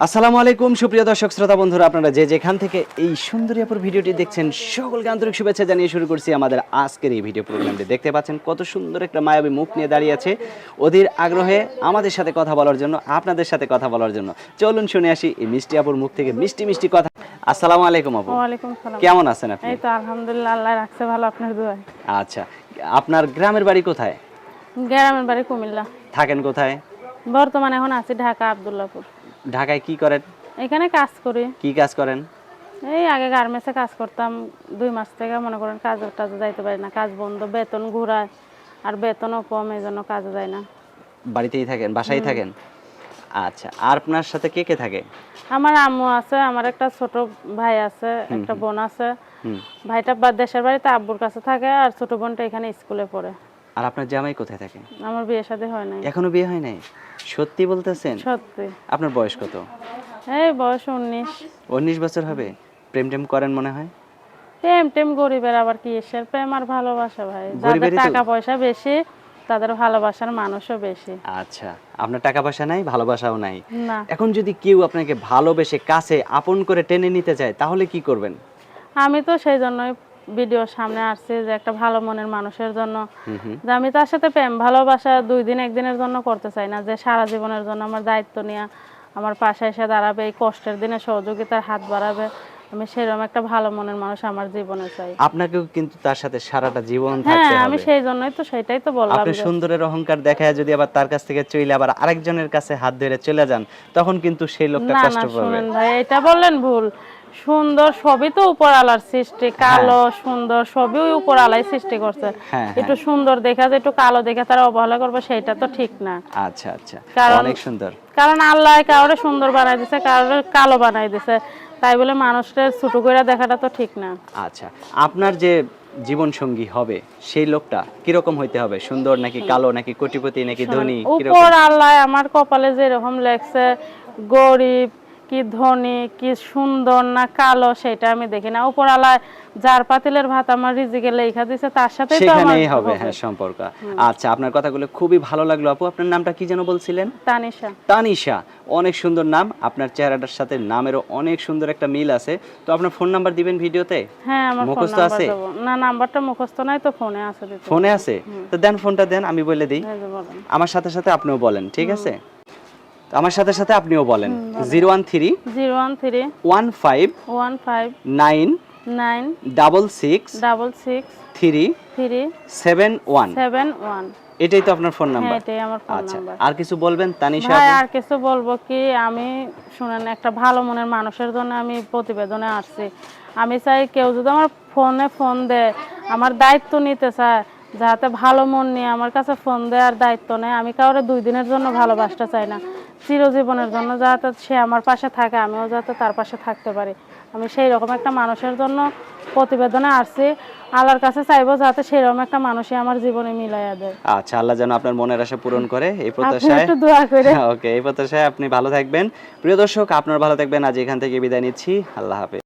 আসসালামু আলাইকুম সুপ্রিয় দর্শক শ্রোতা বন্ধুরা, আপনারা যে যেখান থেকে এই সুন্দরী আপুর ভিডিওটি দেখছেন সকলকে আন্তরিক শুভেচ্ছা জানিয়ে শুরু করছি আমাদের আজকের এই ভিডিও প্রোগ্রামটি। দেখতে পাচ্ছেন কত সুন্দর একটা মায়াবী মুখ নিয়ে দাঁড়িয়ে আছে, অধীর আগ্রহে আমাদের সাথে কথা বলার জন্য, আপনাদের সাথে কথা বলার জন্য। চলুন শুনে আসি এই মিষ্টি আপুর মুখ থেকে মিষ্টি মিষ্টি কথা। আসসালামু আলাইকুম আপু। ওয়ালাইকুম সালাম। কেমন আছেন আপনি? এই তো আলহামদুলিল্লাহ, আল্লাহ রাখছে ভালো, আপনার দোয়ায়। আচ্ছা, আপনার গ্রামের বাড়ি কোথায়? গ্রামের বাড়ি কুমিল্লা। থাকেন কোথায়? বর্তমানে এখন আছি ঢাকা, আব্দুল্লাহপুর। ঢাকায় কি করেন? এখানে কাজ করি। কি কাজ করেন? এই আগে গার্মেন্টসে কাজ করতাম, 2 মাস থেকে মনে করেন কাজে টাজে যাইতে পারি না, কাজ বন্ধ, বেতন ঘুরায় আর বেতনও কম, এই জন্য কাজে যায় না। বাড়িতেই থাকেন, বাসায় থাকেন? আচ্ছা, আর আপনার সাথে কে কে থাকে? আমার আম্মু আছে, আমার একটা ছোট ভাই আছে, একটা বোন আছে। হুম। ভাইটা দেশের বাড়িতে আব্বুর কাছে থাকে, আর ছোট বোনটা এখানে স্কুলে পড়ে। আর আপনার জামাই কোথায় থাকে? আমার বিয়ে শাদী হয় নাই। এখনো বিয়ে হয় নাই? সত্যি বলতেছেন? সত্যি। আপনার বয়স কত? এই বয়স 19। 19 বছর হবে? প্রেম টেম করেন মনে হয়? প্রেম টেম গরিবের আবার কি এসের প্রেম আর ভালোবাসা ভাই, যাদের গরিবেরই তো। টাকা পয়সা বেশি তাদের ভালোবাসার মানুষও বেশি। আচ্ছা, আপনার টাকা পয়সা নাই, ভালোবাসাও নাই। না, এখন যদি কেউ আপনাকে ভালোবেসে কাছে আপন করে টেনে নিতে চায় তাহলে কি করবেন? আমি তো সেই জন্যই ভিডিওর সামনে আসছি, যে একটা ভালো মনের মানুষের জন্য, যে আমি তার সাথে প্রেম ভালোবাসা 2 দিন 1 দিনের জন্য করতে চাই না, যে সারা জীবনের জন্য আমার দায়িত্ব নিয়ে আমার পাশে এসে দাঁড়াবে, এই কষ্টের দিনে সহযোগিতার হাত বাড়াবে। আমি সেরকম একটা ভালো মনের মানুষ আমার জীবনে চাই। আপনাকেও কিন্তু তার সাথে সারাটা জীবন হ্যাঁ, থাকতে আমি হবে। সেই জন্যই তো সেটাই তো বললাম। আপনি সুন্দরের অহংকার দেখায় যদি আবার তার কাছ থেকে চলে আবার আরেকজনের কাছে হাত ধরে চলে যান, তখন কিন্তু সেই লোকটা না কষ্ট না, পাবে। শুনেন ভাই, এটা বললেন ভুল। সুন্দর সবই তো উপর আলার সৃষ্টি, কালো সুন্দর সবই উপর আলাই সৃষ্টি করছে। হ্যাঁ, একটু সুন্দর দেখা যায়, একটু কালো দেখা তারা অবহেলা করবে, সেটা তো ঠিক না। আচ্ছা আচ্ছা, কারণ অনেক সুন্দর। কারণ আল্লাহ কাউরে সুন্দর বানাই দিছে, কাউরে কালো বানাই দিছে, তাই বলে মানুষকে ছোট করে দেখাটা তো ঠিক না। আচ্ছা, আপনার যে জীবন সঙ্গী হবে সেই লোকটা কিরকম হইতে হবে? সুন্দর নাকি কালো নাকি কোটিপতি নাকি ধনী, কিরকম? উপর আল্লাহ আমার কপালে যেরকম লেখছে, গরিব কি ধনী কি সুন্দর না কালো সেটা আমি দেখি না। উপর আল্লাহ যার পাতিলের ভাত আমার রিজিকে লেখা দিছে তার সাথেই তো আমার সেখানেই হবে, হ্যাঁ, সম্পর্ক। আচ্ছা, আপনার কথাগুলো খুবই ভালো লাগলো আপু। আপনার নামটা কি যেন বলছিলেন? তানিশা। তানিশা, অনেক সুন্দর নাম। আপনার চেহারাটার সাথে নামেরও অনেক সুন্দর একটা মিল আছে। তো আপনার ফোন নাম্বার দিবেন ভিডিওতে? হ্যাঁ, আমার ফোন মুখস্থ নাম্বার আছে? দেব না, নাম্বারটা মুখস্থ নাই তো, ফোনে আছে দিতে। ফোনে আছে? তো দেন, ফোনটা দেন, আমি বলে দিই। এই যে বলেন। আমার সাথে সাথে আপনিও বলেন, ঠিক আছে? তো আমার সাথে সাথে আপনিও বলেন। 013 013 15 15 9 9 66 66 3 3 71। 71। এটাই তো আপনার ফোন হ্যাঁ, নাম্বার? এটাই আমার ফোন আচ্ছা, নাম্বার। আর কিছু বলবেন তানিশা ভাই আপু? আর কিছু বলবো কি, আমি শুনেন, একটা ভালো মনের মানুষের জন্য আমি প্রতিবেদনে আসছি। আমি চাই কেউ যদি আমার ফোনে ফোন দেয়, আমার দায়িত্ব নিতে চায়, যাতে ভালো মন নিয়ে আমার কাছে ফোন দেয় আর দায়িত্ব নেয়। আমি কাউরে 2 দিনের জন্য ভালোবাসতে চাই না, চিরজীবনের জন্য, যাতে সে আমার পাশে থাকে, আমিও যাতে তার পাশে থাকতে পারি। আমি সেই রকম একটা মানুষের জন্য প্রতিবেদনে আসছি। আল্লাহর কাছে চাইবো যাতে সেরকম একটা মানুষই আমার জীবনে মিলাইয়া দেয়। আচ্ছা, আল্লাহ যেন আপনার মনের আশা পূরণ করে এই আপনি প্রত্যাশায়। একটু দোয়া করে। ওকে, এই প্রত্যাশায় আপনি ভালো থাকবেন। প্রিয় দর্শক, আপনার ভালো থাকবেন। আজ এখান থেকে বিদায় নিচ্ছি। আল্লাহ হাফেজ।